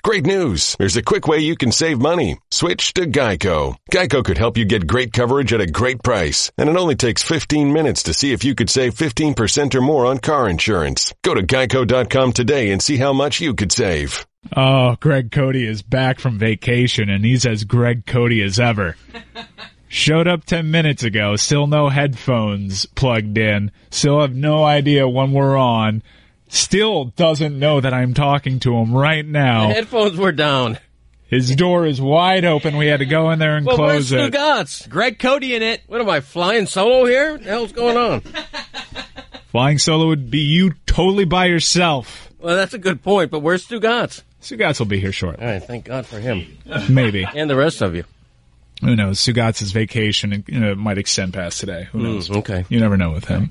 Great news. There's a quick way you can save money. Switch to Geico. Geico could help you get great coverage at a great price. And it only takes 15 minutes to see if you could save 15% or more on car insurance. Go to geico.com today and see how much you could save. Oh, Greg Cote is back from vacation, and he's as Greg Cote as ever. Showed up 10 minutes ago, still no headphones plugged in, still have no idea when we're on, still doesn't know that I'm talking to him right now. The headphones were down. His door is wide open. We had to go in there and close it. Where's Stugotz? Greg Cote in it. What am I, flying solo here? What the hell's going on? Flying solo would be you totally by yourself. Well, that's a good point, but where's Stugotz? Stugotz will be here shortly. All right, thank God for him. Maybe. And the rest of you. Who knows? Sugotz's vacation might extend past today. Who knows? Okay. You never know with him.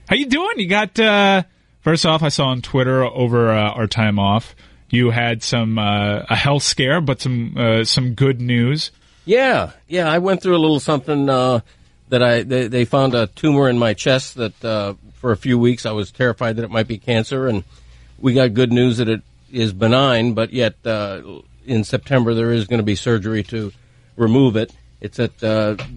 How you doing? You got, first off, I saw on Twitter over our time off, you had some a health scare, but some good news. Yeah, I went through a little something that they found a tumor in my chest that for a few weeks I was terrified that it might be cancer, and we got good news that it is benign, but yet in September there is going to be surgery to remove it. It's at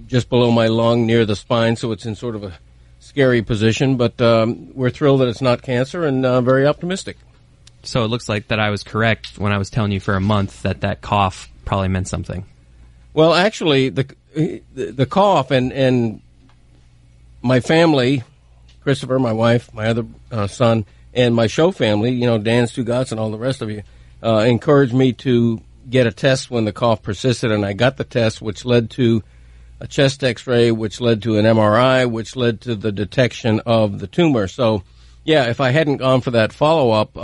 just below my lung near the spine, so it's in sort of a scary position, but we're thrilled that it's not cancer and very optimistic. So it looks like that I was correct when I was telling you for a month that cough probably meant something. Well, actually, the cough and my family, Christopher, my wife, my other son, and my show family, Dan Stugotz and all the rest of you, encouraged me to get a test when the cough persisted, and I got the test, which led to a chest x-ray, which led to an MRI, which led to the detection of the tumor. So, yeah, if I hadn't gone for that follow-up,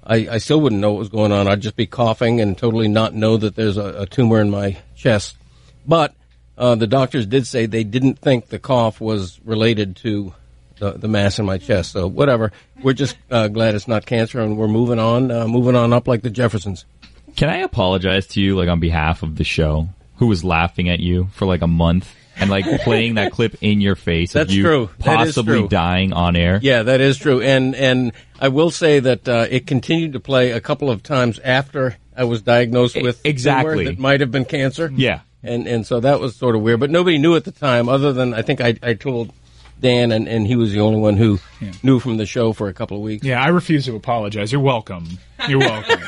I still wouldn't know what was going on. I'd just be coughing and totally not know that there's a tumor in my chest. But the doctors did say they didn't think the cough was related to the mass in my chest. So whatever. We're just glad it's not cancer, and we're moving on up like the Jeffersons. Can I apologize to you, on behalf of the show, who was laughing at you for a month and playing that clip in your face of you true. possibly dying on air? Yeah, that is true. And I will say that it continued to play a couple of times after I was diagnosed with exactly tumor that might have been cancer. Yeah. And so that was sort of weird, but nobody knew at the time, other than I think I told Dan, and he was the only one who knew from the show for a couple of weeks. Yeah, I refuse to apologize. You're welcome. You're welcome.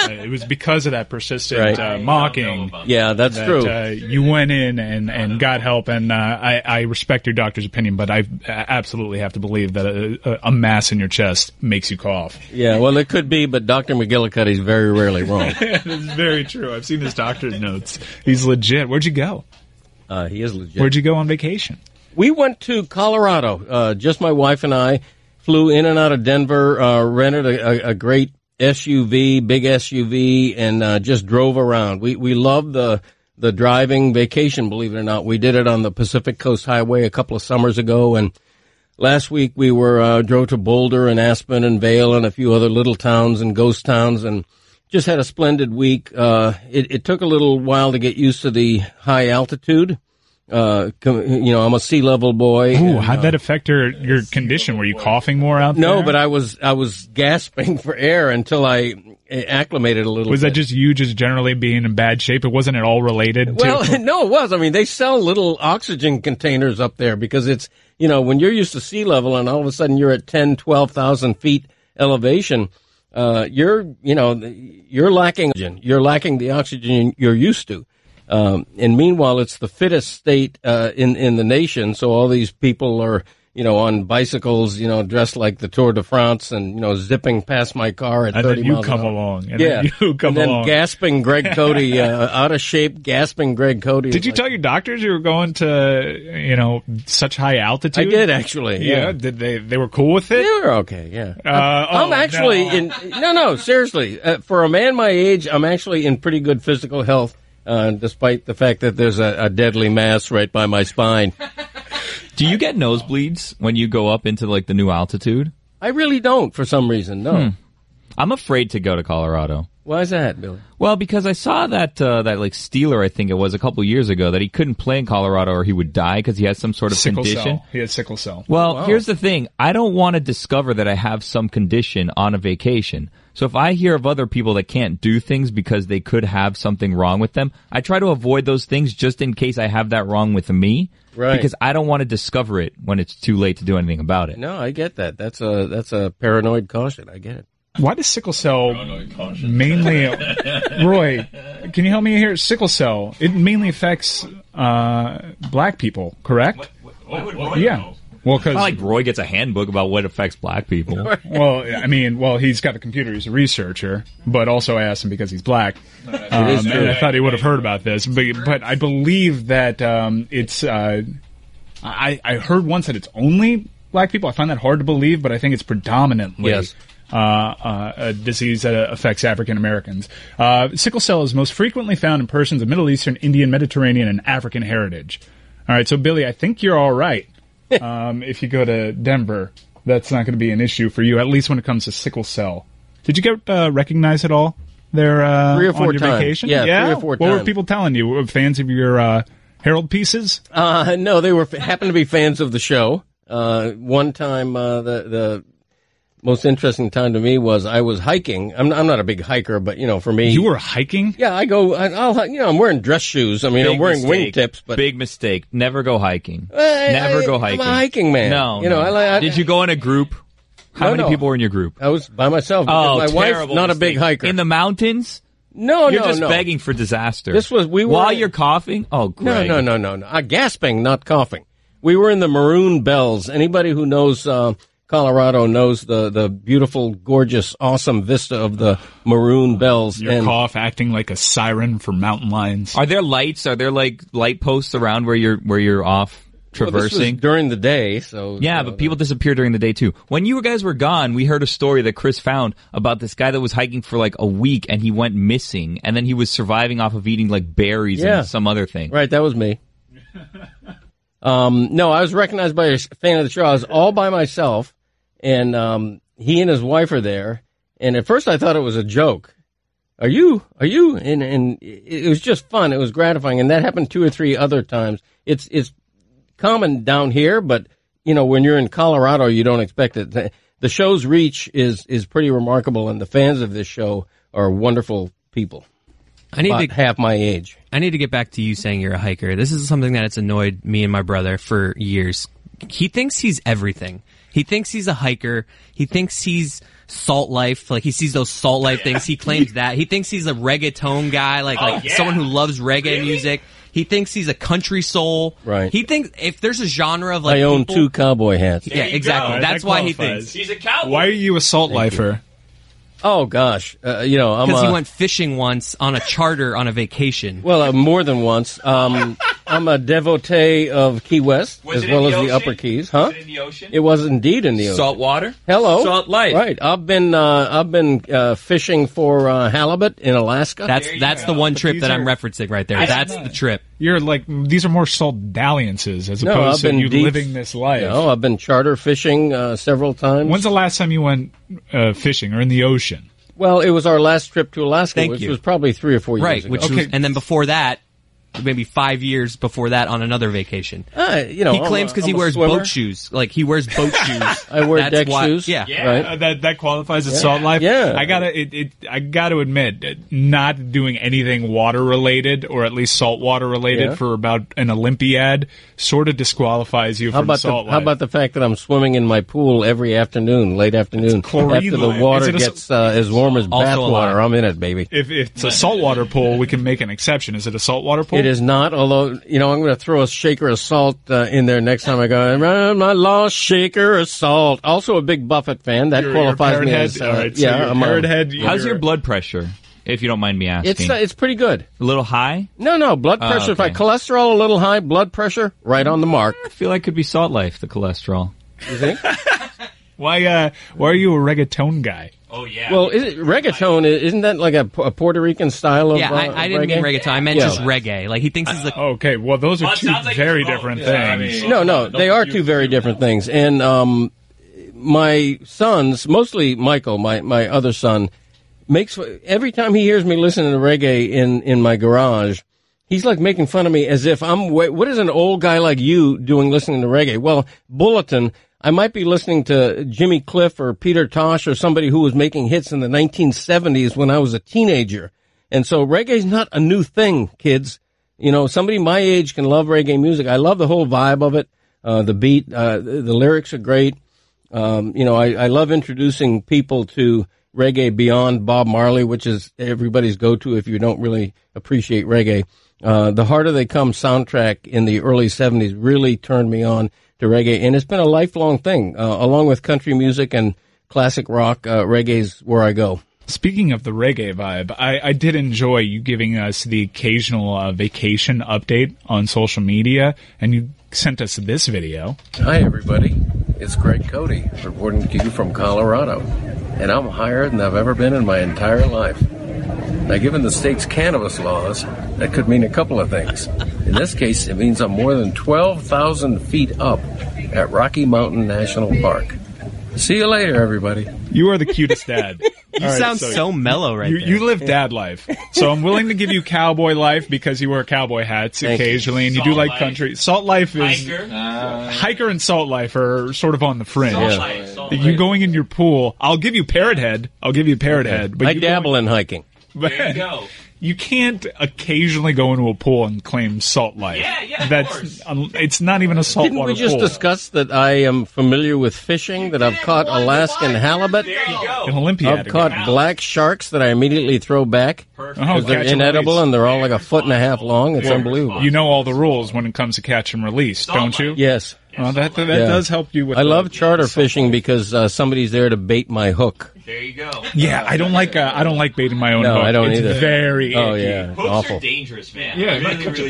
It was because of that persistent mocking. Yeah, that's true. You went in and got help, and I respect your doctor's opinion, but I absolutely have to believe that a mass in your chest makes you cough. Yeah, well, it could be, but Dr. McGillicuddy is very rarely wrong. This is very true. I've seen his doctor's notes. He's legit. Where'd you go? He is legit. Where'd you go on vacation? We went to Colorado. Just my wife and I flew in and out of Denver, rented a great SUV, big SUV, and just drove around. We loved the driving vacation, believe it or not. We did it on the Pacific Coast Highway a couple of summers ago, and last week we drove to Boulder and Aspen and Vail and a few other little towns and ghost towns, and just had a splendid week. It took a little while to get used to the high altitude. I'm a sea level boy. Ooh, how'd that affect your condition? Were you coughing more out there? No, but I was gasping for air until I acclimated a little bit. Was that just you just generally being in bad shape? It wasn't at all related to... Well, no, it was. I mean, they sell little oxygen containers up there because it's, when you're used to sea level and all of a sudden you're at 10, 12,000 feet elevation, you're lacking oxygen. You're lacking the oxygen you're used to. And meanwhile, it's the fittest state in the nation. So all these people are, on bicycles, dressed like the Tour de France and, zipping past my car at 30 miles an hour. And then you come along. Gasping Greg Cote, out of shape, gasping Greg Cote. Did you tell your doctors you were going to, such high altitude? I did, actually. Yeah. Did they were cool with it? They were okay, yeah. I'm actually seriously. For a man my age, I'm actually in pretty good physical health. Despite the fact that there's a deadly mass right by my spine. Do you get nosebleeds when you go up into the new altitude? I really don't, for some reason, no. I'm afraid to go to Colorado. Why is that, Billy? Well, because I saw that like Steeler, I think it was a couple years ago, that he couldn't play in Colorado or he would die because he has some sort of condition. He had sickle cell. Well, here's the thing. I don't want to discover that I have some condition on a vacation. So if I hear of other people that can't do things because they could have something wrong with them, I try to avoid those things just in case I have that wrong with me. Right. Because I don't want to discover it when it's too late to do anything about it. No, I get that. That's a paranoid caution. I get it. Why does sickle cell mainly... Roy, can you help me here? Sickle cell, it mainly affects black people, correct? Why would Roy know? Well, because Not like Roy gets a handbook about what affects black people. Well, he's got a computer. He's a researcher, but also I asked him because he's black, and I thought he would have heard about this. But I believe that it's. I heard once that it's only black people. I find that hard to believe, but I think it's predominantly a disease that affects African Americans. Sickle cell is most frequently found in persons of Middle Eastern, Indian, Mediterranean, and African heritage. All right, so Billy, I think you're all right. If you go to Denver, that's not going to be an issue for you, at least when it comes to sickle cell. Did you get recognized at all there 3 or 4 on your times. vacation? Yeah, 3 or 4 What times. were people telling you? Were fans of your Herald pieces? No, they happened to be fans of the show. One time, the most interesting time to me was I was hiking. I'm not a big hiker, but for me, You were hiking? yeah, I go. I'm wearing dress shoes. I mean, I'm wearing wingtips, but Big mistake. Never go hiking. Never go hiking. I'm a hiking man. No. Did you go in a group? How many people were in your group? I was by myself because my wife's not a big mistake. hiker. In the mountains? No, You're no, just no. begging for disaster. While you're coughing? Oh, Greg. No. Gasping, not coughing. We were in the Maroon Bells. Anybody who knows Colorado knows the beautiful, gorgeous, awesome vista of the Maroon Bells. Your cough acting like a siren for mountain lions. Are there lights? Are there like light posts around where you're off traversing? Well, this was during the day, so yeah, but people disappear during the day too. When you guys were gone, we heard a story that Chris found about this guy that was hiking for like a week and he went missing, and then he was surviving off of eating like berries and some other thing. Right, that was me. No, I was recognized by a fan of the show. I was all by myself, and he and his wife are there. And at first, I thought it was a joke. Are you? And it was just fun. It was gratifying, and that happened 2 or 3 other times. It's common down here, but when you're in Colorado, you don't expect it. The show's reach is pretty remarkable, and the fans of this show are wonderful people. Half my age. I need to get back to you saying you're a hiker. This is something that has annoyed me and my brother for years. He thinks he's everything. He thinks he's a hiker. He thinks he's Salt Life. Like, he sees those Salt Life things. He claims that. He thinks he's a reggaeton guy, someone who loves reggae music. He thinks he's a country soul. Right. He thinks if there's a genre of I own 2 cowboy hats. Yeah, exactly. That's why he thinks. He's a cowboy. Why are you a salt lifer? Oh gosh, I'm because he went fishing once on a charter on a vacation. Well, more than once. I'm a devotee of Key West as well as the Upper Keys. Huh? Was it in the ocean? It was indeed in the ocean. Salt water? Hello. Salt life. Right. I've been fishing for halibut in Alaska. That's the one trip that I'm referencing right there. That's the trip. You're like, these are more salt dalliances as opposed to you living this life. No, I've been charter fishing several times. When's the last time you went fishing or in the ocean? Well, it was our last trip to Alaska, Thank which you. was probably 3 or 4 years ago. And then before that, maybe 5 years before that on another vacation. He He claims because he wears boat shoes. Like, he wears boat shoes. I wear deck shoes. Yeah. Right. That qualifies as salt life. Yeah. I gotta admit, not doing anything water related or at least salt water related for about an Olympiad sort of disqualifies you from salt life. How about the fact that I'm swimming in my pool every afternoon, late afternoon, after the water gets as warm as bath water? I'm in it, baby. If it's a saltwater pool, we can make an exception. Is it a saltwater pool? It is not, although, I'm going to throw a shaker of salt in there next time I go. I'm a lost shaker of salt. Also a big Buffett fan. That qualifies me as... All right, so I'm a parrot head. How's your blood pressure, if you don't mind me asking? It's pretty good. A little high? No, blood pressure. If I cholesterol a little high, blood pressure, right on the mark. I feel like it could be Salt Life, the cholesterol. You think? Why are you a reggaeton guy? Oh, yeah. Well, reggaeton, isn't that like a Puerto Rican style of I didn't mean reggaeton. I meant just reggae. Like, he thinks he's the... Okay, well, those are two sounds like very it's both. different Yeah, things. I mean, No, they are 2 very different things. And my sons, mostly Michael, my other son, makes every time he hears me listening to reggae in my garage, he's like making fun of me as if what is an old guy like you doing listening to reggae? Well, Bulletin, I might be listening to Jimmy Cliff or Peter Tosh or somebody who was making hits in the 1970s when I was a teenager. And so reggae's not a new thing, kids. You know, somebody my age can love reggae music. I love the whole vibe of it. The beat, the lyrics are great. I love introducing people to reggae beyond Bob Marley, which is everybody's go-to if you don't really appreciate reggae. The Harder They Come soundtrack in the early 70s really turned me on to reggae, and it's been a lifelong thing. Along with country music and classic rock, reggae's where I go. Speaking of the reggae vibe, I did enjoy you giving us the occasional vacation update on social media, and you sent us this video. Hi, everybody. It's Greg Cote reporting to you from Colorado, and I'm higher than I've ever been in my entire life. Now, given the state's cannabis laws, that could mean a couple of things. In this case, it means I'm more than 12,000 feet up at Rocky Mountain National Park. See you later, everybody. You are the cutest dad. You sound so mellow right there. You live dad life. So I'm willing to give you cowboy life because you wear cowboy hats occasionally and you do like country. Salt life is... Hiker and salt life are sort of on the fringe. You going in your pool, I'll give you parrot head. But I dabble in hiking. There you go. You can't occasionally go into a pool and claim salt life. It's not even a saltwater pool. Didn't we just discuss that I am familiar with fishing, that I've caught Alaskan halibut? There you go. An Olympiad. I've caught black sharks that I immediately throw back because they're catch and inedible release. and they're all like a foot and a half long. It's unbelievable. You know all the rules when it comes to catch and release, don't you? Yes. Well, that does help you with. I love charter fishing because somebody's there to bait my hook. There you go. Yeah, I don't like baiting my own No, hook. I don't it's either. Very icky. Oh yeah, it's Hooks awful. are dangerous, man. Yeah,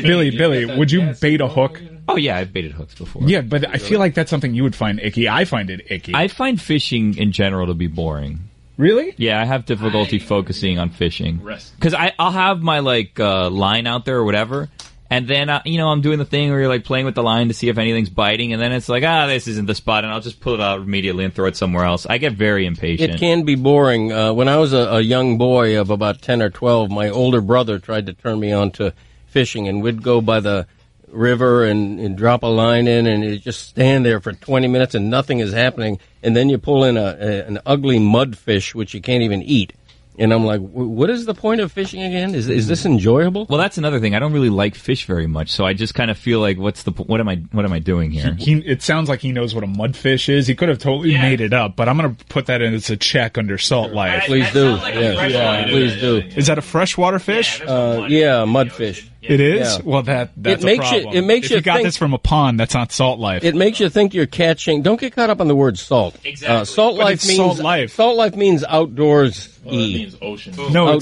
Billy, would you bait a hook? Oh yeah, I've baited hooks before. Yeah, but I feel like that's something you would find icky. I find it icky. I find fishing in general to be boring. Really? Yeah, I have difficulty focusing on fishing because I'll have my line out there or whatever, and then I'm doing the thing where you're like playing with the line to see if anything's biting, and then it's like this isn't the spot, and I'll just pull it out immediately and throw it somewhere else. I get very impatient. It can be boring. When I was a young boy of about 10 or 12, my older brother tried to turn me on to fishing, and we'd go by the river and drop a line in, and you just stand there for 20 minutes and nothing is happening, and then you pull in an ugly mudfish which you can't even eat. And I'm like, what is the point of fishing again? Is this enjoyable? Well, that's another thing. I don't really like fish very much, so I just kind of feel like, what am I doing here? It sounds like he knows what a mudfish is. He could have totally made it up, but I'm going to put that in as a check under salt life. Please do. Please do. Is that a freshwater fish? Mudfish. It is? Yeah. Well, that's It makes a problem. it makes if you you got think- this from a pond, that's not salt life. It makes you think you're catching. Don't get caught up on the word salt. Exactly. Salt But life it's means salt life. Salt life means outdoors. No, it's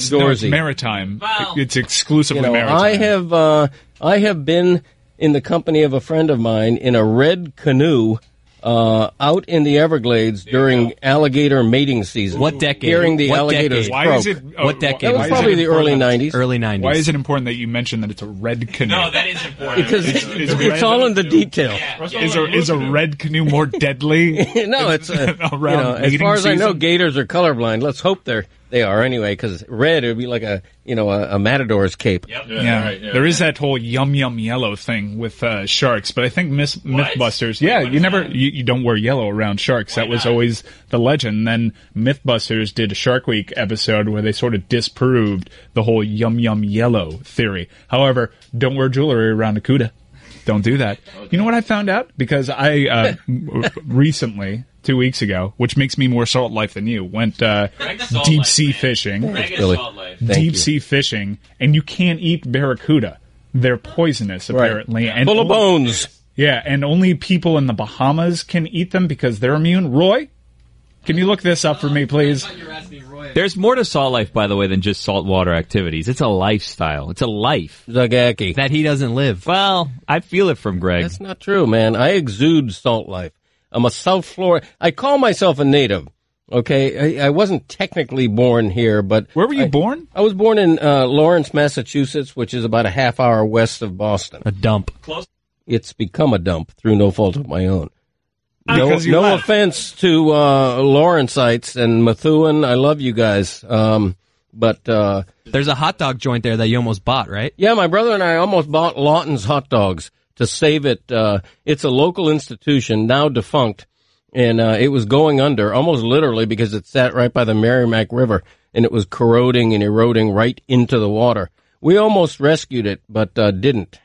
outdoorsy. maritime. Well, It's exclusively maritime. I have been in the company of a friend of mine in a red canoe out in the Everglades during alligator mating season. What decade? Hearing the What alligators decade? Why croak. is it? What decade That was Why is probably it the early important- 90s. Early 90s. Why is it important that you mention that it's a red canoe? No, that is important. Because Is it's red- all in the detail. Is a red canoe more deadly? No, it's Around as mating far as I know, season? gators are colorblind. Let's hope they are anyway, because red it would be like a matador's cape. Yep. Yeah, there is that whole yum yellow thing with sharks, but I think MythBusters. Yeah, you don't wear yellow around sharks. That was always the legend. Then MythBusters did a Shark Week episode where they sort of disproved the whole yum yellow theory. However, don't wear jewelry around a cuda. Don't do that. Okay. You know what I found out? Because I recently, 2 weeks ago, which makes me more salt life than you, went deep sea fishing. Deep sea fishing, and you can't eat barracuda. They're poisonous, apparently. Right. And Full of bones. Yeah, and only people in the Bahamas can eat them because they're immune. Roy, can you look this up for me, please? There's more to salt life, by the way, than just saltwater activities. It's a lifestyle. It's a life. Zagaki. That he doesn't live. Well, I feel it from Greg. That's not true, man. I exude salt life. I'm a South Florida. I call myself a native. Okay, I wasn't technically born here, but Where were you born? I was born in Lawrence, Massachusetts, which is about a half hour west of Boston. A dump. It's become a dump through no fault of my own. No offense to Lawrenceites and Methuen. I love you guys. But there's a hot dog joint there that you almost bought, right? Yeah, my brother and I almost bought Lawton's hot dogs to save it. It's a local institution, now defunct, and it was going under, almost literally, because it sat right by the Merrimack River, and it was corroding and eroding right into the water. We almost rescued it, but didn't.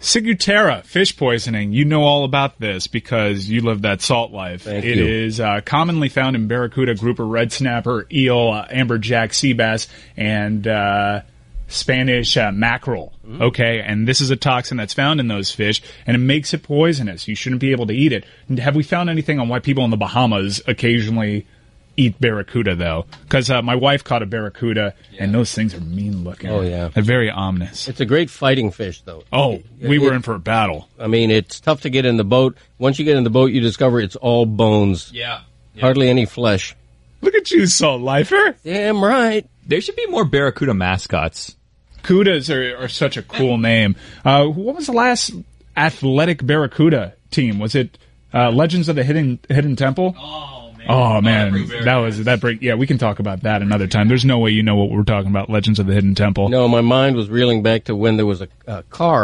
Ciguatera, fish poisoning. You know all about this because you live that salt life. Thank you. It is commonly found in barracuda, grouper, red snapper, eel, amberjack, sea bass, and Spanish mackerel. Okay, and this is a toxin that's found in those fish, and it makes it poisonous. You shouldn't be able to eat it. Have we found anything on why people in the Bahamas occasionally eat barracuda, though? Because my wife caught a barracuda, and those things are mean looking. Oh, yeah. They're very ominous. It's a great fighting fish, though. Oh, we were in for a battle. I mean, it's tough to get in the boat. Once you get in the boat, you discover it's all bones. Yeah. Hardly any flesh. Look at you, salt lifer. Damn right. There should be more barracuda mascots. Cudas are such a cool name. What was the last athletic barracuda team? Was it Legends of the Hidden Temple? Oh man, yeah, we can talk about that another time. There's no way you know what we're talking about, Legends of the Hidden Temple. No, my mind was reeling back to when there was a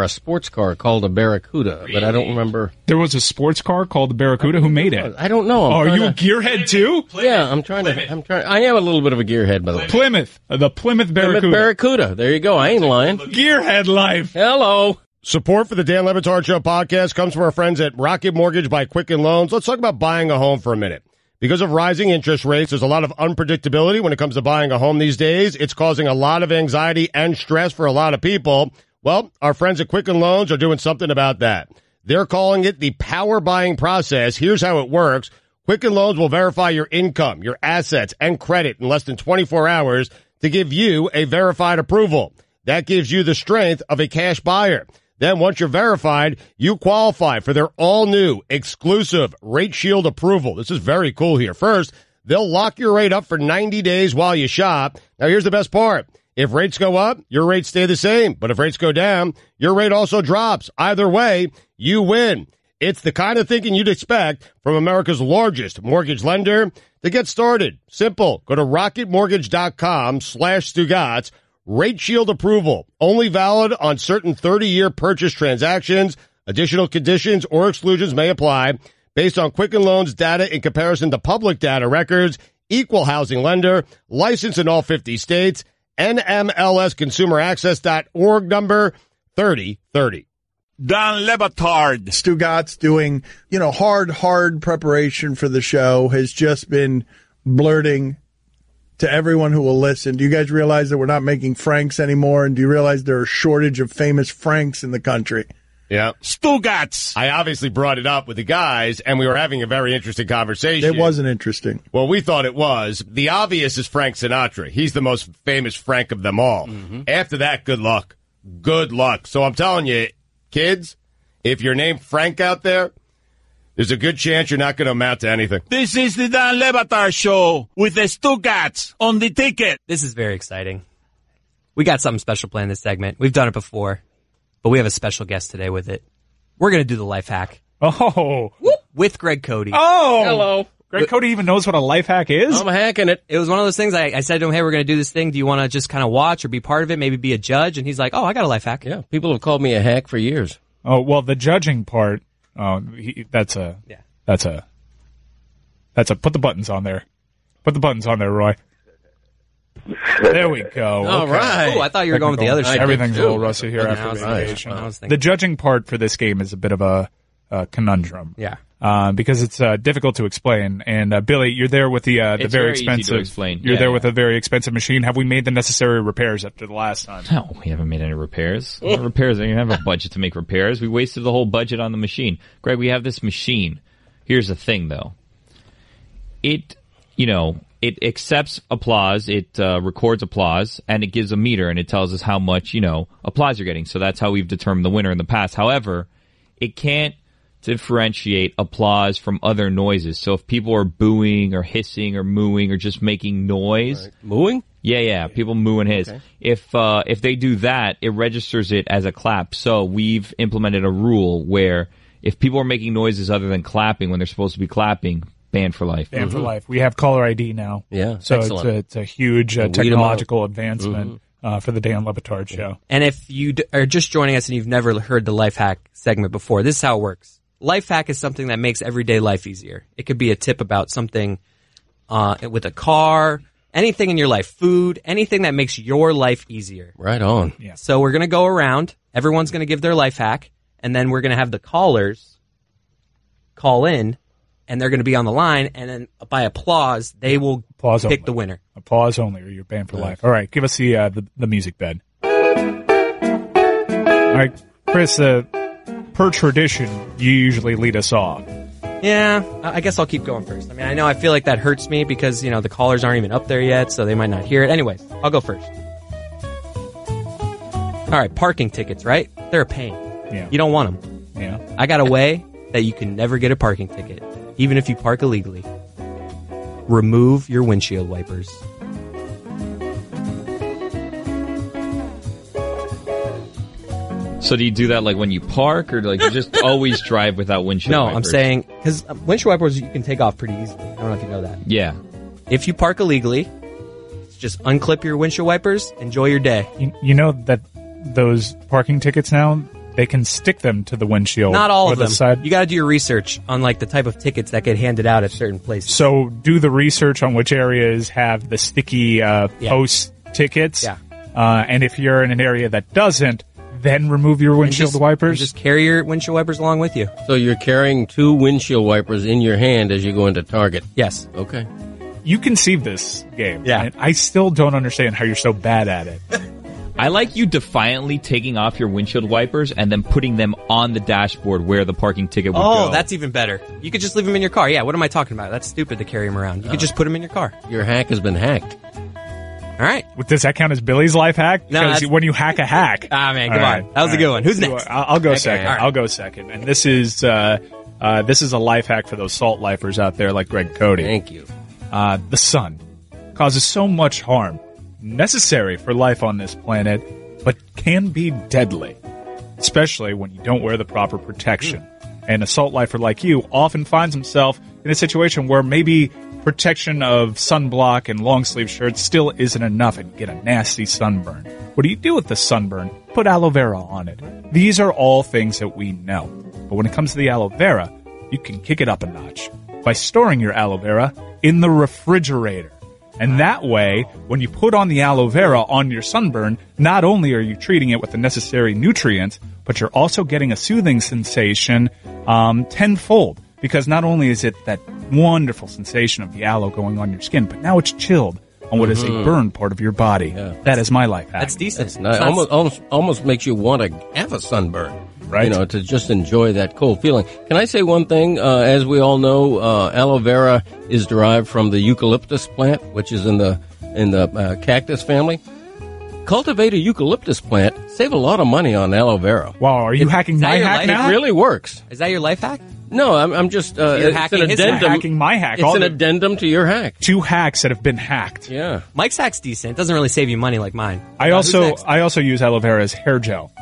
sports car called a Barracuda, but I don't remember. There was a sports car called the Barracuda. Who made it? I don't know. Are you a gearhead too? Yeah, I'm trying. I am a little bit of a gearhead, by the way. Plymouth, the Plymouth Barracuda. Plymouth Barracuda. There you go. I ain't lying. Gearhead life. Hello. Support for the Dan Le Batard Show podcast comes from our friends at Rocket Mortgage by Quicken Loans. Let's talk about buying a home for a minute. Because of rising interest rates, there's a lot of unpredictability when it comes to buying a home these days. It's causing a lot of anxiety and stress for a lot of people. Well, our friends at Quicken Loans are doing something about that. They're calling it the power buying process. Here's how it works. Quicken Loans will verify your income, your assets, and credit in less than 24 hours to give you a verified approval. That gives you the strength of a cash buyer. Then once you're verified, you qualify for their all-new exclusive Rate Shield approval. This is very cool here. First, they'll lock your rate up for 90 days while you shop. Now, here's the best part. If rates go up, your rates stay the same. But if rates go down, your rate also drops. Either way, you win. It's the kind of thinking you'd expect from America's largest mortgage lender. To get started, simple. Go to rocketmortgage.com/Stugotz. Rate Shield approval, only valid on certain 30-year purchase transactions. Additional conditions or exclusions may apply based on Quicken Loans data in comparison to public data records. Equal housing lender, licensed in all 50 states, NMLSconsumeraccess.org number 3030. Dan Le Batard. Stugotz doing, hard preparation for the show has just been blurting to everyone who will listen. Do you guys realize that we're not making Franks anymore? And do you realize there are a shortage of famous Franks in the country? Yeah. Stugotz. I obviously brought it up with the guys, and we were having a very interesting conversation. It wasn't interesting. Well, we thought it was. The obvious is Frank Sinatra. He's the most famous Frank of them all. Mm-hmm. After that, good luck. Good luck. So I'm telling you, kids, if you're named Frank out there, there's a good chance you're not going to amount to anything. This is the Dan Le Batard Show with the Stugotz on the ticket. This is very exciting. We got something special planned this segment. We've done it before, but we have a special guest today with it. We're going to do the life hack. Oh. With Greg Cote. Oh. Hello. Greg Cote even knows what a life hack is? I'm hacking it. It was one of those things I said to him, hey, we're going to do this thing. Do you want to just kind of watch or be part of it, maybe be a judge? And he's like, oh, I got a life hack. Yeah, people have called me a hack for years. Oh, well, the judging part, that's a put the buttons on there. Put the buttons on there, Roy. There we go. All right. Oh, I thought you were going with the other side. Everything's a little rusty here after the vacation. The judging part for this game is a bit of a conundrum. Yeah. Because it's difficult to explain. And Billy, you're there with the very expensive. Easy to explain. You're there with a very expensive machine. Have we made the necessary repairs up to the last time? No, we haven't made any repairs. I don't have a budget to make repairs. We wasted the whole budget on the machine. Greg, we have this machine. Here's the thing, though. It accepts applause, it records applause, and it gives a meter, and it tells us how much, applause you're getting. So that's how we've determined the winner in the past. However, it can't differentiate applause from other noises. So if people are booing or hissing or mooing or just making noise. Right. Mooing? Yeah. People moo and hiss. Okay. If they do that, it registers it as a clap. So we've implemented a rule where if people are making noises other than clapping when they're supposed to be clapping, banned for life. Banned for life. We have caller ID now. Yeah, so excellent. it's a huge technological advancement for the Dan Le Batard Show. And if you are just joining us and you've never heard the life hack segment before, this is how it works. Life hack is something that makes everyday life easier. It could be a tip about something with a car, anything in your life, food, anything that makes your life easier. Right on. Yeah. So we're going to go around. Everyone's going to give their life hack, and then we're going to have the callers call in, and they're going to be on the line, and then by applause, they will pick the winner. Applause only, or you're banned for life. All right, give us the music bed. All right, Chris, per tradition, you usually lead us off. Yeah, I guess I'll keep going first. I mean, I feel like that hurts me because, the callers aren't even up there yet, so they might not hear it. Anyways, I'll go first. All right, parking tickets, right? They're a pain. Yeah. You don't want them. Yeah. I got a way that you can never get a parking ticket, even if you park illegally. Remove your windshield wipers. So do you do that like when you park, or like you just always drive without windshield No, wipers? I'm saying, because windshield wipers you can take off pretty easily. I don't know if you know that. Yeah. If you park illegally, just unclip your windshield wipers, enjoy your day. You know that those parking tickets now, they can stick them to the windshield. Not all or of the them. side. You got to do your research on like the type of tickets that get handed out at certain places. So do the research on which areas have the sticky post tickets. Yeah. And if you're in an area that doesn't, then remove your windshield wipers. Just carry your windshield wipers along with you. So you're carrying 2 windshield wipers in your hand as you go into Target. Yes. Okay. You conceived this game. Yeah. And I still don't understand how you're so bad at it. I like you defiantly taking off your windshield wipers and then putting them on the dashboard where the parking ticket would go. Oh, that's even better. You could just leave them in your car. Yeah, what am I talking about? That's stupid to carry them around. You could just put them in your car. Your hack has been hacked. All right. Does that count as Billy's life hack? No, Because when you hack a hack. Ah, man, come on. That was a good one. Who's next? I'll go second. all right. I'll go second. And this is a life hack for those salt lifers out there like Greg Cote. Thank you. The sun causes so much harm, necessary for life on this planet, but can be deadly, especially when you don't wear the proper protection. And a salt lifer like you often finds himself in a situation where maybe protection of sunblock and long sleeve shirts still isn't enough and you get a nasty sunburn. What do you do with the sunburn? Put aloe vera on it. These are all things that we know. But when it comes to the aloe vera, you can kick it up a notch by storing your aloe vera in the refrigerator. And that way, when you put on the aloe vera on your sunburn, not only are you treating it with the necessary nutrients, but you're also getting a soothing sensation tenfold. Because not only is it that wonderful sensation of the aloe going on your skin, but now it's chilled on what is a burned part of your body. Yeah. That is my life hack. That's decent. That's nice. Almost makes you want to have a sunburn. Right. To just enjoy that cold feeling. Can I say one thing? As we all know, aloe vera is derived from the eucalyptus plant, which is in the cactus family. Cultivate a eucalyptus plant. Save a lot of money on aloe vera. Wow, are you hacking my hack now? It really works. Is that your life hack? No, I'm just You're it's hacking an his addendum. You're hacking my hack. It's an addendum to your hack. 2 hacks that have been hacked. Yeah. Mike's hack's decent. It doesn't really save you money like mine. I Who's next? also use aloe vera as hair gel.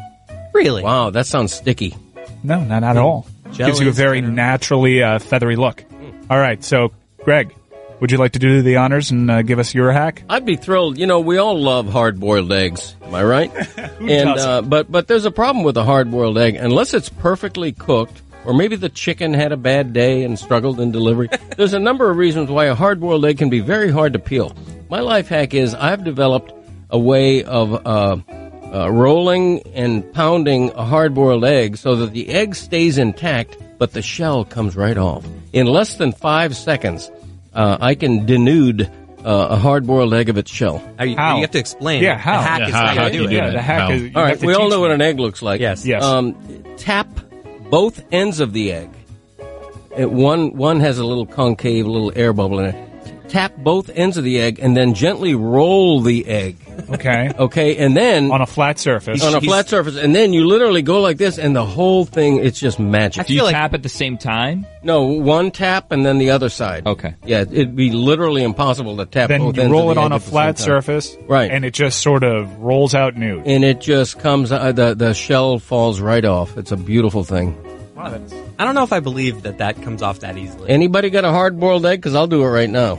Really? Wow, that sounds sticky. No, not at all. Gel Gives you a is very kind of- naturally feathery look. All right, so Greg, would you like to do the honors and give us your hack? I'd be thrilled. We all love hard-boiled eggs. Am I right? doesn't? But there's a problem with a hard-boiled egg. Unless it's perfectly cooked, or maybe the chicken had a bad day and struggled in delivery. There's a number of reasons why a hard-boiled egg can be very hard to peel. My life hack is I've developed a way of rolling and pounding a hard-boiled egg so that the egg stays intact, but the shell comes right off. In less than 5 seconds, I can denude a hard-boiled egg of its shell. You How? have to explain. Yeah, how? The hack Yeah, is how how you do do you it. do Yeah, that? the hack How? is... you All have right, to we all teach know what me. an egg looks like. Yes. Yes. Tap both ends of the egg. One has a little concave, little air bubble in it. Tap both ends of the egg and then gently roll the egg. Okay. Okay, and then On a flat surface. on a flat surface, and then you literally go like this, and the whole thing, it's just magic. Do you feel like- tap at the same time? No, one tap and then the other side. Okay. Yeah, it'd be literally impossible to tap Then both you ends roll of it the on egg a at the flat same time. surface. Right. And it just sort of rolls out nude. And it just comes, the shell falls right off. It's a beautiful thing. Wow, that's... I don't know if I believe that comes off that easily. Anybody got a hard-boiled egg? Because I'll do it right now.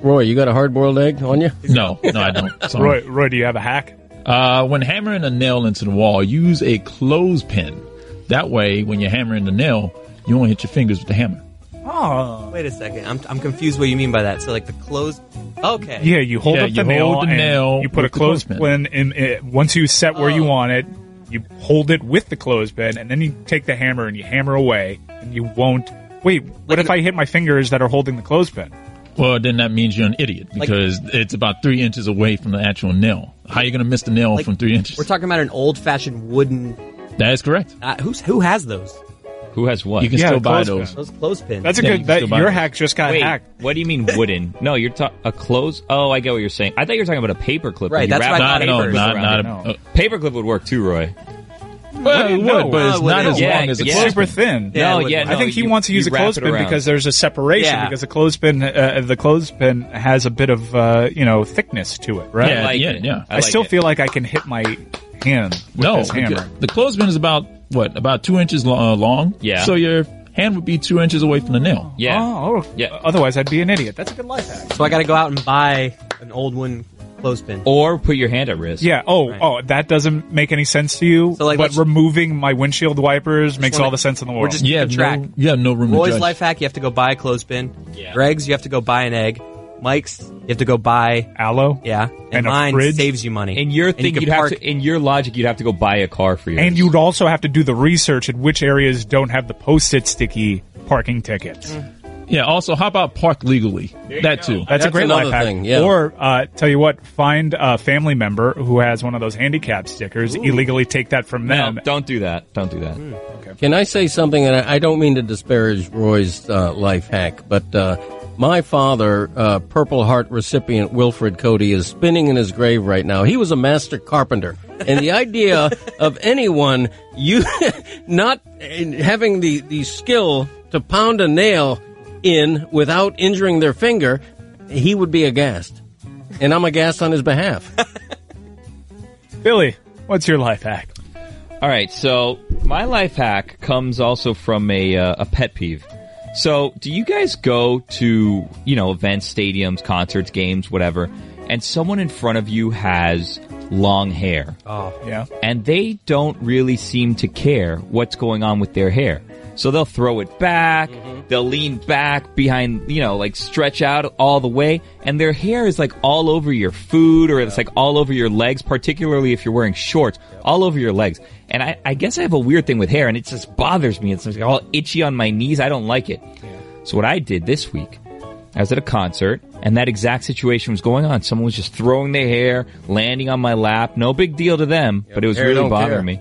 Roy, you got a hard-boiled egg on you? No, I don't. Sorry. Roy, do you have a hack? When hammering a nail into the wall, use a clothespin. That way, when you're hammering the nail, you won't hit your fingers with the hammer. Oh. Wait a second. I'm confused what you mean by that. So, like, the clothes... Okay. Yeah, you hold up the nail, and you put a clothespin in. Once you set where you want it, you hold it with the clothespin, and then you take the hammer and you hammer away, and you won't... Wait, what if I hit my fingers that are holding the clothespin? Well, then that means you're an idiot because it's about 3 inches away from the actual nail. How are you going to miss the nail from 3 inches? We're talking about an old-fashioned wooden... That is correct. Who has those? Who has what? You can still buy those. Those clothespins. That's a good... your hack just got hacked. What do you mean wooden? No, you're a clothes... Oh, I get what you're saying. I thought you were talking about a paper clip. Right, that's what I thought. No. Paper clip would work too, Roy. Well, it would, but it's not as long as a clothespin. Super thin. I think he wants to use a clothespin because there's a separation because the clothespin has a bit of thickness to it, right? Yeah. I still feel like I can hit my hand with this hammer. The clothespin is about 2 inches long. Yeah. So your hand would be 2 inches away from the nail. Yeah. Yeah. Otherwise, I'd be an idiot. That's a good life hack. So I got to go out and buy an old one clothespin, or put your hand at risk. Yeah. That doesn't make any sense to you. So but removing my windshield wipers makes all the sense in the world. You have no room to Roy's judge. life hack: you have to go buy a clothespin. Yeah. Greg's, you have to go buy an egg. Mike's, you have to go buy aloe. Yeah, and mine saves you money. In your thing, in your logic, you'd have to go buy a car for yours. And you'd also have to do the research at which areas don't have the post-it sticky parking tickets. Yeah, also, how about park legally? That too. That's a great life hack. Thing, yeah. Or, tell you what, find a family member who has one of those handicap stickers, illegally take that from them. No, don't do that. Don't do that. Okay. Can I say something? And I don't mean to disparage Roy's life hack, but my father, Purple Heart recipient Wilfred Cote, is spinning in his grave right now. He was a master carpenter. And the idea of anyone not having the skill to pound a nail in without injuring their finger, he would be aghast. And I'm aghast on his behalf. Billy, what's your life hack? All right, so my life hack comes also from a pet peeve. So, do you guys go to, events, stadiums, concerts, games, whatever, and someone in front of you has long hair? Oh, yeah. And they don't really seem to care what's going on with their hair. So they'll throw it back, they'll lean back behind, stretch out all the way, and their hair is all over your food, or it's all over your legs, particularly if you're wearing shorts, all over your legs. And I guess I have a weird thing with hair, and it just bothers me. It's all itchy on my knees. I don't like it. So what I did this week, I was at a concert, and that exact situation was going on. Someone was just throwing their hair, landing on my lap. No big deal to them, but it was really bothering me.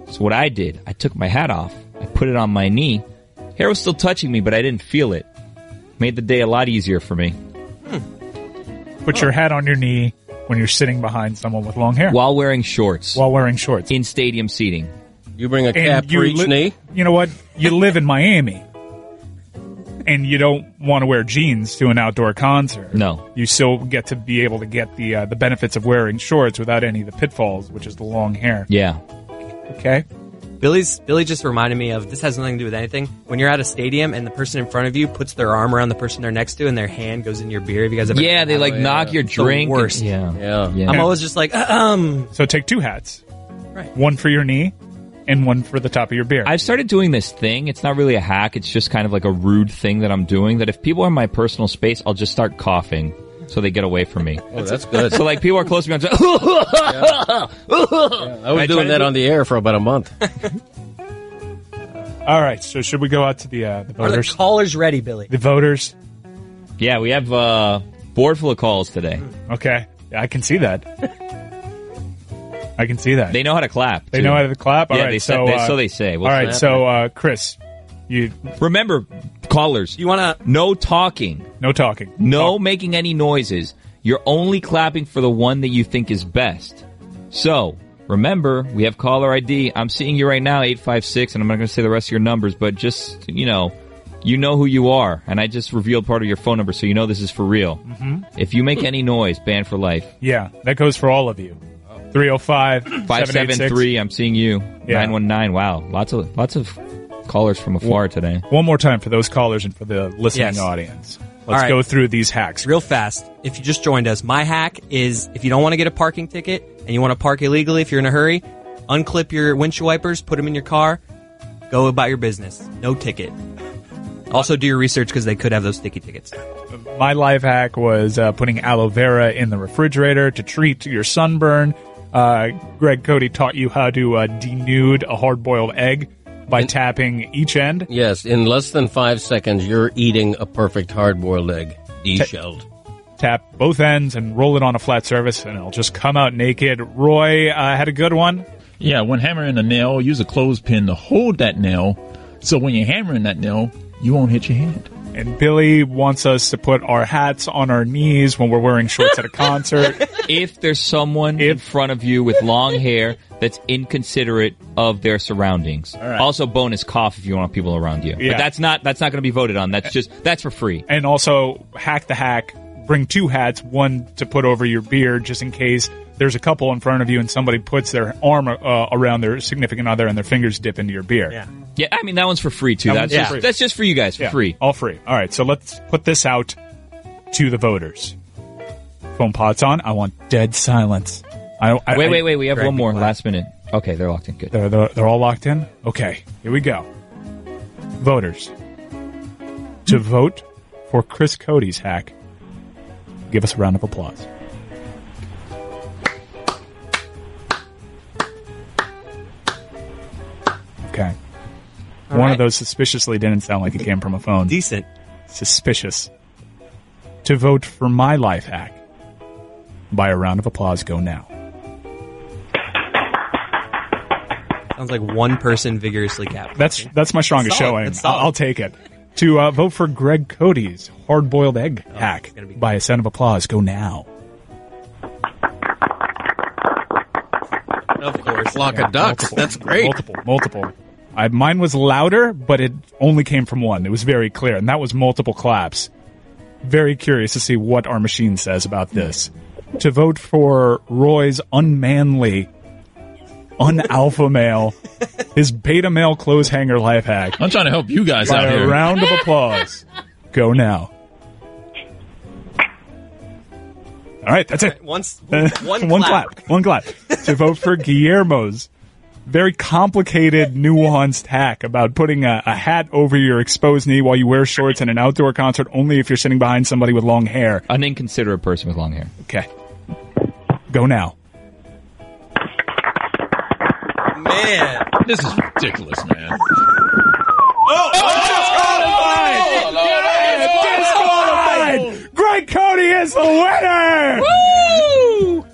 So what I did, I took my hat off. I put it on my knee. Hair was still touching me, but I didn't feel it. Made the day a lot easier for me. Put your hat on your knee when you're sitting behind someone with long hair. While wearing shorts. In stadium seating. You bring a cap for each knee? You know what? You live in Miami. And you don't want to wear jeans to an outdoor concert. No. You still get to be able to get the benefits of wearing shorts without any of the pitfalls, which is the long hair. Yeah. Okay. Billy just reminded me of, this has nothing to do with anything. When you're at a stadium and the person in front of you puts their arm around the person they're next to and their hand goes in your beer. Have you guys ever? Yeah, they knock your drink. The worst. Yeah. I'm always just like, So take two hats. Right. One for your knee and one for the top of your beer. I've started doing this thing. It's not really a hack. It's just kind of like a rude thing that I'm doing, that if people are in my personal space, I'll just start coughing so they get away from me. Oh, that's good. So people are close to me, I'm just I was doing that on the air for about a month. All right, so should we go out to the voters? Are the callers ready, Billy? The voters? Yeah, we have a board full of calls today. Okay. Yeah, I can see that. I can see that. They know how to clap, too. They know how to clap? All right, so they say. All right, so Chris, you... Remember, callers, you want to... No talking. No talking. No making any noises. You're only clapping for the one that you think is best. So... Remember, we have caller ID. I'm seeing you right now, 856, and I'm not going to say the rest of your numbers, but just, you know who you are. And I just revealed part of your phone number, so you know this is for real. Mm-hmm. If you make any noise, banned for life. Yeah, that goes for all of you. 305-573. I'm seeing you. Yeah. 919. Wow, lots of callers from afar today. One more time for those callers and for the listening Yes. audience. All Let's right. go through these hacks. Real fast. If you just joined us, my hack is if you don't want to get a parking ticket and you want to park illegally if you're in a hurry, unclip your windshield wipers, put them in your car, go about your business. No ticket. Also do your research because they could have those sticky tickets. My life hack was putting aloe vera in the refrigerator to treat your sunburn. Greg Cote taught you how to denude a hard-boiled egg by tapping each end. Yes, in less than 5 seconds, you're eating a perfect hard-boiled egg, de-shelled. Tap both ends and roll it on a flat surface, and it'll just come out naked. Roy had a good one. Yeah, when hammering a nail, use a clothespin to hold that nail, so when you're hammering that nail, you won't hit your hand. And Billy wants us to put our hats on our knees when we're wearing shorts at a concert. If there's someone in front of you with long hair that's inconsiderate of their surroundings. All right. Also, bonus cough if you want people around you. Yeah. But that's not going to be voted on. That's for free. And also, hack the hack. Bring two hats, one to put over your beard just in case there's a couple in front of you and somebody puts their arm around their significant other and their fingers dip into your beard. Yeah, I mean, that one's for free, too. That's just for you guys, for free. All free. All right, so let's put this out to the voters. Phone pot's on. I want dead silence. Wait. We have one more last minute. Okay, they're locked in. Good. They're all locked in? Okay, here we go. Voters, to vote for Chris Cote's hack, give us a round of applause. Okay. One of those suspiciously didn't sound like it came from a phone. Decent. Suspicious. To vote for my life hack, by a round of applause, go now. Sounds like one person vigorously capped. That's my strongest showing. I'll take it. To vote for Greg Cote's hard-boiled egg hack, by a sound of applause, go now. Of course. Flock of ducks. Multiple. That's great. Multiple. Mine was louder, but it only came from one. It was very clear, and that was multiple claps. Very curious to see what our machine says about this. To vote for Roy's unmanly, un-alpha male, his beta male clothes hanger life hack. I'm trying to help you guys by out here. a round of applause. Go now. All right, that's it. One clap. One clap. To vote for Guillermo's very complicated, nuanced hack about putting a hat over your exposed knee while you wear shorts in an outdoor concert only if you're sitting behind somebody with long hair. An inconsiderate person with long hair. Okay. Go now. Man. This is ridiculous, man. Disqualified! Greg Cote is the winner! Woo!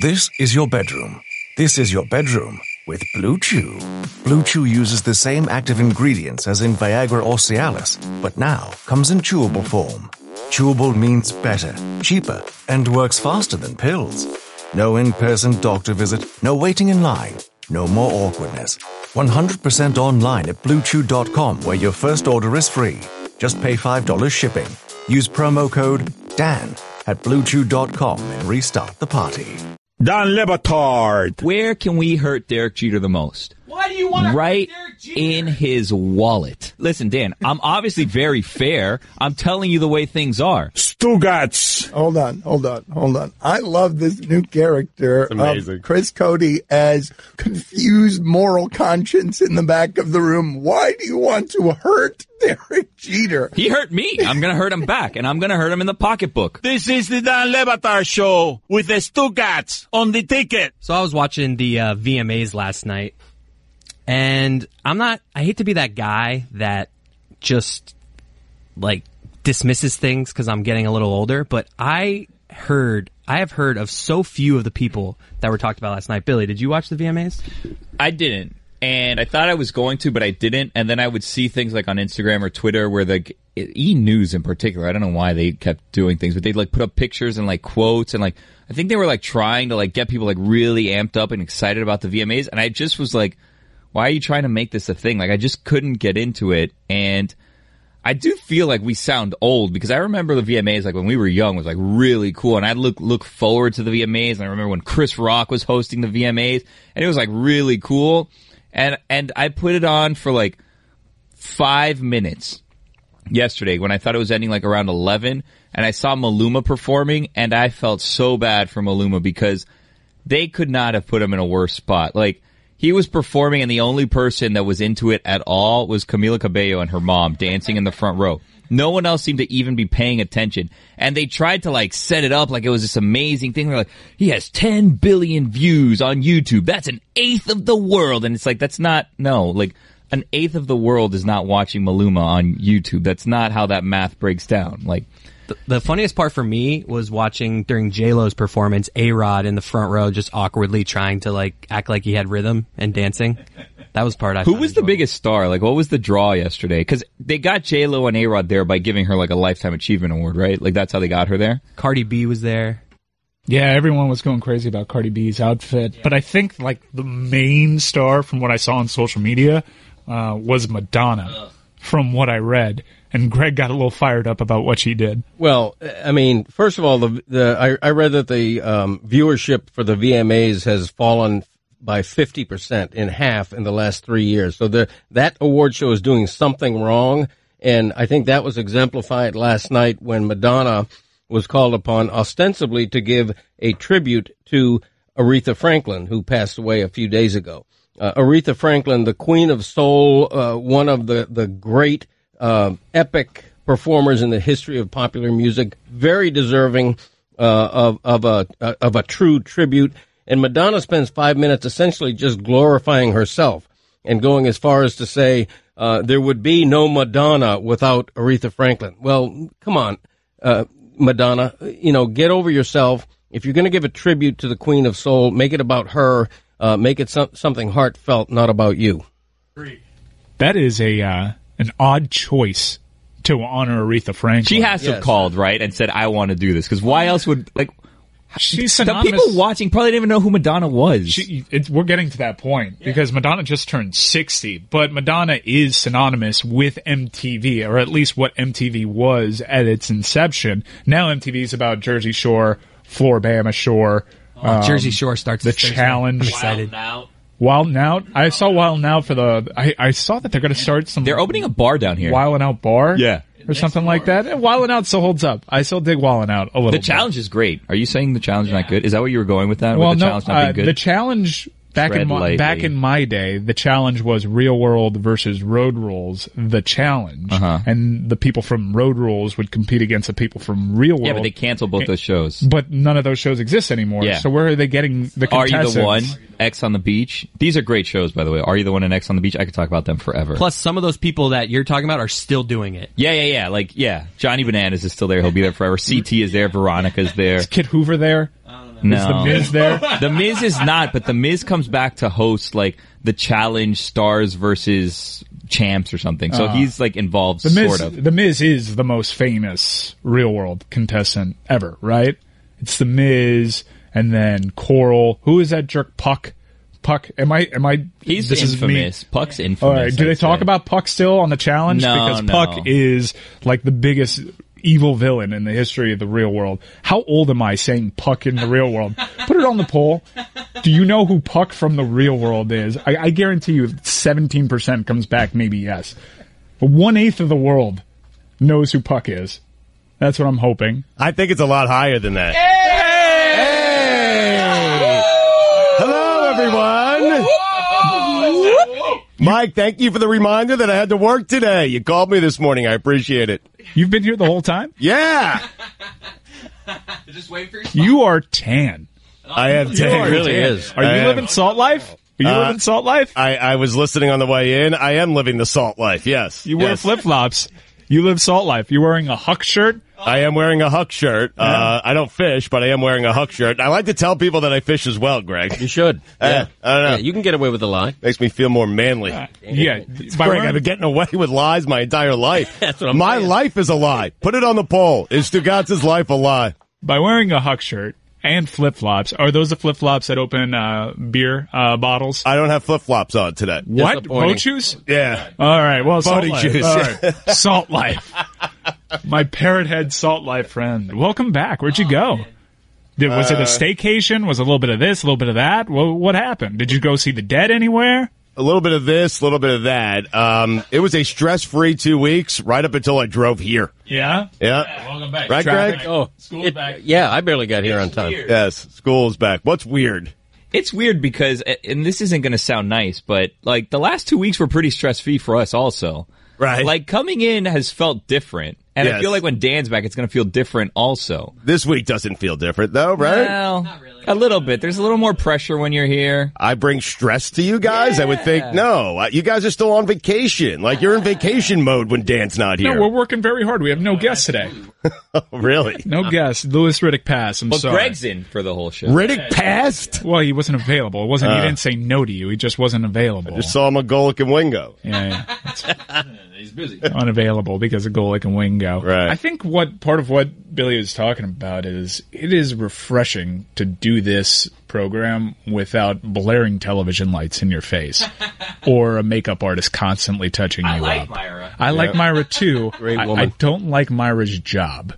This is your bedroom. This is your bedroom with Blue Chew. Blue Chew uses the same active ingredients as in Viagra or Cialis, but now comes in chewable form. Chewable means better, cheaper, and works faster than pills. No in-person doctor visit, no waiting in line, no more awkwardness. 100% online at BlueChew.com, where your first order is free. Just pay $5 shipping. Use promo code DAN at BlueChew.com and restart the party. Dan Le Batard. Where can we hurt Derek Jeter the most? Why do you want to Right hurt Derek Jeter? in his wallet. Listen, Dan, I'm obviously very fair. I'm telling you the way things are. Stugotz. Hold on. I love this new character of Chris Cote as confused moral conscience in the back of the room. Why do you want to hurt Derek Jeter? He hurt me. I'm going to hurt him back, and I'm going to hurt him in the pocketbook. This is the Dan Le Batard Show with the Stugotz on the ticket. So I was watching the VMAs last night, and I hate to be that guy that just, like, dismisses things because I'm getting a little older, but I have heard of so few of the people that were talked about last night. Billy, did you watch the VMAs? I didn't. And I thought I was going to, but I didn't. And then I would see things like on Instagram or Twitter where E-News in particular, I don't know why they kept doing things, but they'd like put up pictures and like quotes and like, I think they were like trying to like get people like really amped up and excited about the VMAs. And I just was like, why are you trying to make this a thing? Like I just couldn't get into it. And I do feel like we sound old because I remember the VMAs like when we were young was like really cool, and I look forward to the VMAs. And I remember when Chris Rock was hosting the VMAs, and it was like really cool. And I put it on for like 5 minutes yesterday when I thought it was ending like around 11, and I saw Maluma performing, and I felt so bad for Maluma because they could not have put him in a worse spot. Like, he was performing, and the only person that was into it at all was Camila Cabello and her mom dancing in the front row. No one else seemed to even be paying attention. And they tried to, like, set it up like it was this amazing thing. They're like, he has 10 billion views on YouTube. That's an eighth of the world. And it's like, that's not, no, like, an eighth of the world is not watching Maluma on YouTube. That's not how that math breaks down. Like, the funniest part for me was watching during J-Lo's performance, A-Rod in the front row just awkwardly trying to like act like he had rhythm and dancing. That was part I Who found was the enjoyable. biggest star? Like, what was the draw yesterday? Because they got J-Lo and A-Rod there by giving her like a Lifetime Achievement Award, right? Like, that's how they got her there? Cardi B was there. Yeah, everyone was going crazy about Cardi B's outfit. But I think like the main star from what I saw on social media was Madonna, from what I read. And Greg got a little fired up about what she did. Well, I mean, first of all, I read that the viewership for the VMAs has fallen by 50%, in half in the last 3 years. So that award show is doing something wrong, and I think that was exemplified last night when Madonna was called upon ostensibly to give a tribute to Aretha Franklin, who passed away a few days ago. Aretha Franklin, the Queen of Soul, one of the great epic performers in the history of popular music, very deserving of a true tribute. And Madonna spends 5 minutes essentially just glorifying herself and going as far as to say there would be no Madonna without Aretha Franklin. Well, come on, Madonna, get over yourself. If you're going to give a tribute to the Queen of Soul, make it about her. Make it something heartfelt, not about you. That is an odd choice to honor Aretha Franklin. She has to have called, right, and said, I want to do this. Because why else would, like, she's the synonymous. people watching probably didn't even know who Madonna was. We're getting to that point because Madonna just turned 60, but Madonna is synonymous with MTV, or at least what MTV was at its inception. Now MTV is about Jersey Shore, Floribama Shore. Jersey Shore starts the challenge. I'm excited. Wild 'N Out. I saw Wild 'N Out for I saw that they're going to start some. They're opening a bar down here. Wild 'N Out bar. Yeah. Or something like that. And Wild 'N Out still holds up. I still dig Wild 'N Out a little The bit. challenge is great. Are you saying the challenge is not good? Is that what you were going with that? Well, with the no. challenge not being good? The challenge back in my day, the challenge was Real World versus Road Rules. The challenge, and the people from Road Rules would compete against the people from Real World. Yeah, but they canceled both those shows. But none of those shows exist anymore. Yeah. So where are they getting the Are contestants? You the One? X on the Beach. These are great shows, by the way. Are You the One and X on the Beach? I could talk about them forever. Plus, some of those people that you're talking about are still doing it. Yeah. Johnny Bananas is still there. He'll be there forever. CT is there. Veronica's there. Is Kid Hoover there? No. Is The Miz there? The Miz is not, but The Miz comes back to host, like, the challenge Stars versus Champs or something. So he's, like, involved, sort of. The Miz is the most famous Real World contestant ever, right? It's The Miz, and then Coral. Who is that jerk? Puck? Am I? He's this infamous. Puck's infamous. All right. Do they talk about Puck still on the challenge? No, because no. Puck is like the biggest evil villain in the history of the real world. How old am I saying Puck in the real world? Put it on the poll. Do you know who Puck from the real world is? I guarantee you 17% comes back, maybe yes. But 1/8 of the world knows who Puck is. That's what I'm hoping. I think it's a lot higher than that. Hello, everyone. Mike, thank you for the reminder that I had to work today. You called me this morning. I appreciate it. You've been here the whole time? Yeah. Just wait for your You are tan. I am tan. It really is. Are you living salt life? Are you living salt life? I was listening on the way in. I am living the salt life, yes. You wear flip-flops. You live salt life. You're wearing a Huck shirt? I am wearing a Huck shirt. I don't fish, but I am wearing a Huck shirt. I like to tell people that I fish as well, Greg. You should. I don't know. Yeah, you can get away with a lie. Makes me feel more manly. Yeah. Greg, I've been getting away with lies my entire life. That's what I'm My saying. life is a lie. Put it on the poll. Is Stugotz's life a lie? By wearing a Huck shirt, And flip-flops. Are those the flip-flops that open beer bottles? I don't have flip-flops on today. What? Boat shoes? Yeah. All right. Well, Salt Boating Life. shoes. All right. Salt Life. My parrot head Salt Life friend. Welcome back. Where'd you go? Was it a staycation? Was it a little bit of this, a little bit of that? What happened? Did you go see the dead anywhere? A little bit of this, a little bit of that. It was a stress-free 2 weeks right up until I drove here. Yeah? Yeah. Welcome back. Right, Traffic. Greg? Oh, School's back. Yeah, I barely got here on time. Weird. Yes, school's back. What's weird? It's weird because, and this isn't going to sound nice, but like the last 2 weeks were pretty stress-free for us also. Right. Like coming in has felt different. And I Yes. feel like when Dan's back, it's going to feel different also. This week doesn't feel different, though, right? Well, a little bit. There's a little more pressure when you're here. I bring stress to you guys? I would think, no. You guys are still on vacation. Like, you're in vacation mode when Dan's not here. No, we're working very hard. We have no guests today. Really? No guests. Louis Riddick passed. I'm But sorry. Greg's in for the whole show. Riddick passed? Well, he wasn't available. It wasn't. He didn't say no to you. He just wasn't available. Just saw him a Golic and Wingo. Yeah. He's busy. Unavailable because of Golic and Wingo. Right. I think part of what Billy was talking about is it is refreshing to do this program without blaring television lights in your face or a makeup artist constantly touching you up. Myra. I like Myra too. Great I woman. don't like Myra's job.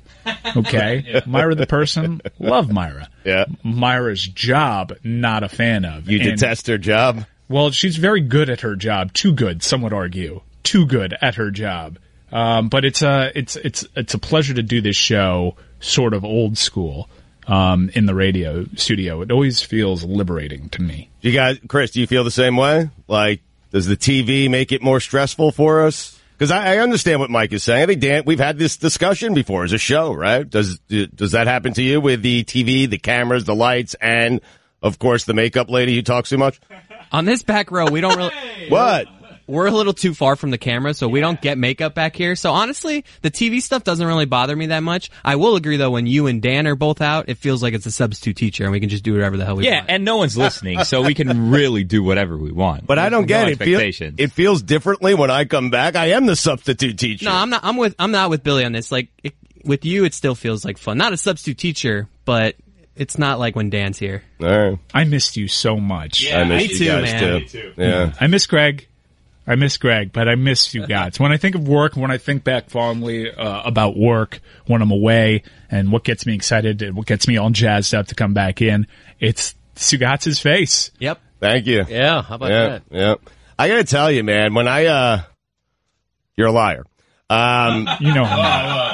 Okay? Myra the person, love Myra. Yeah. Myra's job, not a fan of. You And- detest her job? Well, she's very good at her job. Too good, some would argue. Too good at her job. But it's a pleasure to do this show sort of old school in the radio studio. It always feels liberating to me. You guys, Chris, do you feel the same way? Like, does the TV make it more stressful for us? Because I understand what Mike is saying. I think, Dan, we've had this discussion before as a show, right? Does that happen to you with the TV, the cameras, the lights, and, of course, the makeup lady who talks too much? On this back row, we don't really. What? We're a little too far from the camera, so we don't get makeup back here. So honestly, the TV stuff doesn't really bother me that much. I will agree, though, when you and Dan are both out, it feels like it's a substitute teacher, and we can just do whatever the hell we want. And no one's listening, so we can really do whatever we want. But I don't get No it. expectations. It feels differently when I come back. I am the substitute teacher. No, I'm not. I'm not with Billy on this. Like with you, it still feels like fun. Not a substitute teacher, but it's not like when Dan's here. All right. I missed you so much. I miss me you too, guys, man. too. Me too. Yeah. I miss Greg, but I miss you guys. When I think of work, when I think back fondly about work, when I'm away, and what gets me excited, and what gets me all jazzed up to come back in, it's Stugotz's face. Yep. Thank you. Yeah, how about that? Yeah. I got to tell you, man, when you're a liar. You know,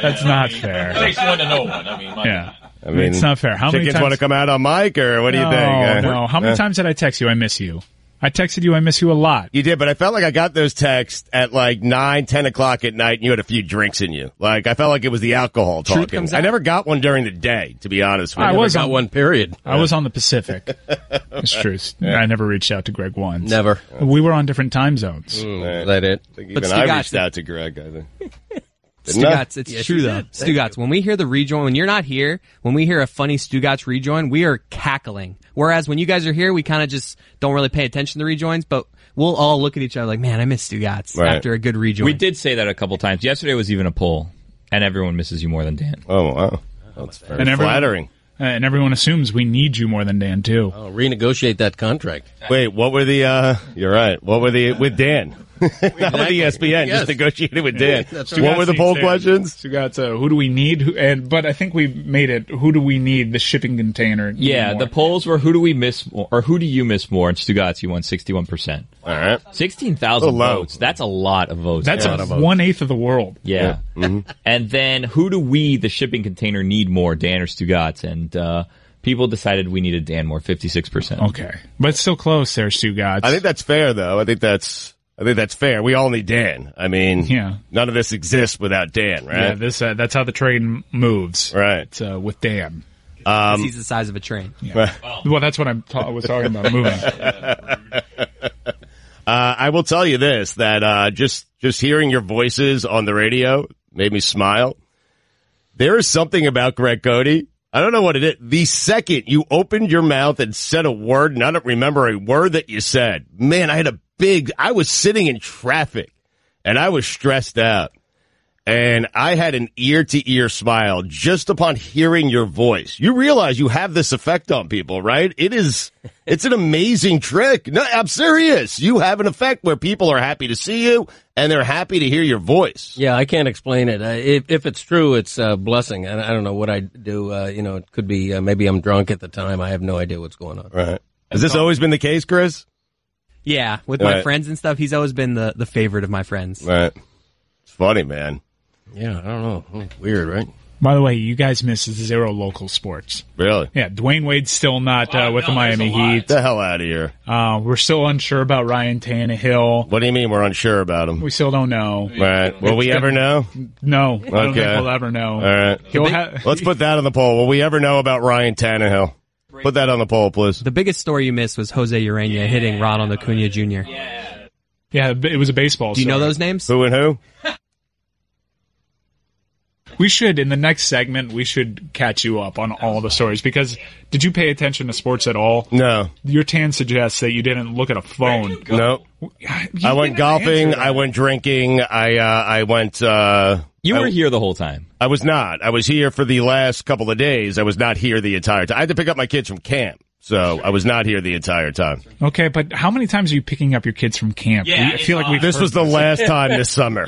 that's not fair. It takes one to know one. I mean, Yeah. I mean, it's not fair. How many chickens times want to come out on Mike, or what do you No, think? no. How many times did I text you? I miss you. I texted you. I miss you a lot. You did, but I felt like I got those texts at like 9, 10 o'clock at night, and you had a few drinks in you. Like, I felt like it was the alcohol talking. comes I out. never got one during the day, to be honest with I you. was Got on one period. I was on the Pacific. It's true. I never reached out to Greg once. Never. We were on different time zones. Right. Is that it? I think But even I Stugotz- reached out to Greg, I think. Didn't I? Stugotz, it's true though. Stugotz, when we hear the rejoin, when you're not here, when we hear a funny Stugotz rejoin, we are cackling. Whereas when you guys are here, we kind of just don't really pay attention to rejoins, but we'll all look at each other like, man, I miss Stugotz Right. after a good rejoin. We did say that a couple times. Yesterday was even a poll, and everyone misses you more than Dan. Oh, wow. That's very And everyone- flattering. And everyone assumes we need you more than Dan, too. Oh, renegotiate that contract. Wait, what were the, you're right. What were the, with Dan? Not with ESPN, Yes. just negotiated with Dan. That's What were the poll questions? Stugotz, who do we need? But I think we made it, who do we need the shipping container? Yeah, more. the polls were who do we miss more, or who do you miss more? And Stugotz, you won 61%. All right. 16,000 Oh, low. votes. That's a lot of votes. That's Yeah. 1/8 of the world. Yeah. Mm-hmm. And then who do we, the shipping container, need more, Dan or Stugotz? And people decided we needed Dan more, 56%. Okay. But it's still close there, Stugotz. I think that's fair, though. I think that's fair. We all need Dan. I mean, Yeah. none of this exists without Dan, Yeah, right? that's how the train moves. Right. It's, with Dan. He's the size of a train. Well, that's what I was talking about, moving. I will tell you this, that just hearing your voices on the radio made me smile. There is something about Greg Cote. I don't know what it is. The second you opened your mouth and said a word, and I don't remember a word that you said, man, I was sitting in traffic, and I was stressed out. And I had an ear-to-ear smile just upon hearing your voice. You realize you have this effect on people, right? It's an amazing trick. No, I'm serious. You have an effect where people are happy to see you and they're happy to hear your voice. Yeah, I can't explain it. If it's true, it's a blessing. I don't know what I do. It could be maybe I'm drunk at the time. I have no idea what's going on. Right. Has this always been the case, Chris? Yeah, with my friends and stuff, he's always been the favorite of my friends. Right. It's funny, man. Yeah, I don't know. Weird, right? By the way, you guys miss 0 local sports. Really? Yeah, Dwayne Wade's still not with the Miami Heat. Get the hell out of here. We're still unsure about Ryan Tannehill. What do you mean we're unsure about him? We still don't know. Right. Will we ever know? No. I don't think we'll ever know. All right. Let's put that on the poll. Will we ever know about Ryan Tannehill? Put that on the poll, please. The biggest story you missed was Jose Urena hitting Ronald Acuna Jr. Yeah, it was a baseball Do you know story. those names? Who and who? We should, in the next segment, we should catch you up on all the stories, because did you pay attention to sports at all? No. Your tan suggests that you didn't look at a phone. No. I went golfing. I went drinking. I went... You were here the whole time. I was not. I was here for the last couple of days. I was not here the entire time. I had to pick up my kids from camp, so I was not here the entire time. Okay, but how many times are you picking up your kids from camp? Yeah, I feel like This was the last time this summer.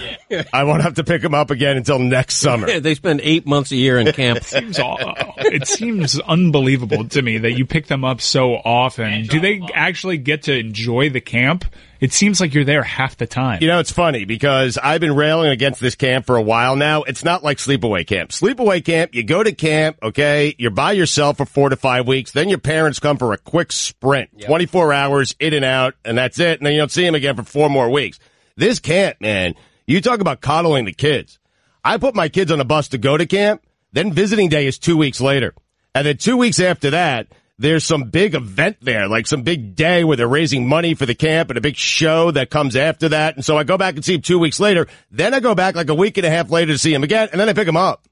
I won't have to pick them up again until next summer. They spend 8 months a year in camp. It seems unbelievable to me that you pick them up so often. Do they actually get to enjoy the camp? It seems like you're there half the time. You know, it's funny because I've been railing against this camp for a while now. It's not like sleepaway camp. Sleepaway camp, you go to camp, okay, you're by yourself for 4 to 5 weeks, then your parents come for a quick sprint, 24 hours, in and out, and that's it, and then you don't see them again for 4 more weeks. This camp, man, you talk about coddling the kids. I put my kids on a bus to go to camp, then visiting day is 2 weeks later. And then 2 weeks after that, there's some big event there, like some big day where they're raising money for the camp and a big show that comes after that. And so I go back and see them 2 weeks later. Then I go back like a week and a half later to see them again, and then I pick them up.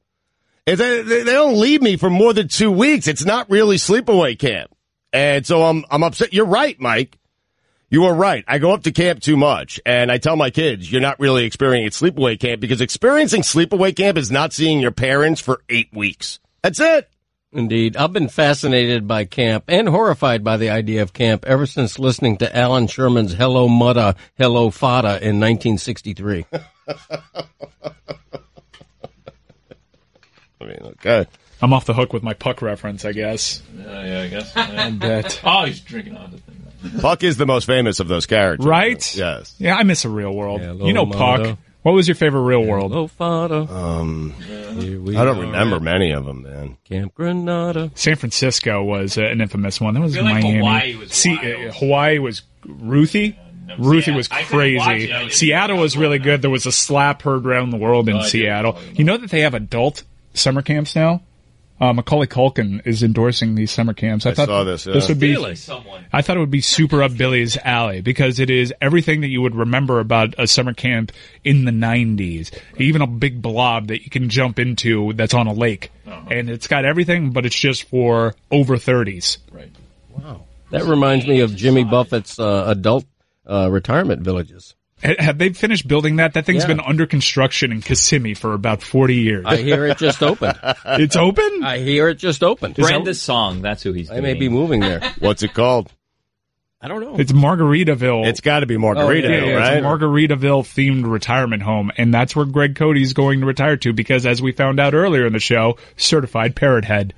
They don't leave me for more than 2 weeks. It's not really sleepaway camp. And so I'm upset. You're right, Mike. You are right. I go up to camp too much, and I tell my kids, you're not really experiencing sleepaway camp, because experiencing sleepaway camp is not seeing your parents for 8 weeks. That's it. Indeed. I've been fascinated by camp and horrified by the idea of camp ever since listening to Alan Sherman's Hello Mutta, Hello Fada in 1963. I mean, okay. I'm off the hook with my Puck reference, I guess. Yeah, I guess. I bet. Oh, he's drinking on the thing. Puck is the most famous of those characters. Right? Yes. Yeah, I miss a Real World. Hello, you know Puck. Motto. What was your favorite Real World? Hello Fada. I don't remember many of them, man. Camp Granada. San Francisco was an infamous one. That was I feel like Miami. Hawaii was wild. Hawaii was Ruthie. Ruthie was crazy. Seattle was really good. There was a slap heard around the world in Seattle. You know that they have adult summer camps now? Macaulay Culkin is endorsing these summer camps. I thought saw this, yeah. This would be. Really? I thought it would be super up Billy's alley, because it is everything that you would remember about a summer camp in the 90s. Even a big blob that you can jump into that's on a lake. And it's got everything, but it's just for over 30s. Right. Wow. That reminds me of Jimmy Buffett's adult retirement villages. Have they finished building that? That thing's been under construction in Kissimmee for about 40 years. I hear it just opened. It's open? I hear it just opened. Brenda's song, that's who he's doing. I may be moving there. What's it called? I don't know. It's Margaritaville. It's got to be Margaritaville, yeah, right? It's a Margaritaville themed retirement home, and that's where Greg Cote is going to retire to, because as we found out earlier in the show, certified parrot head.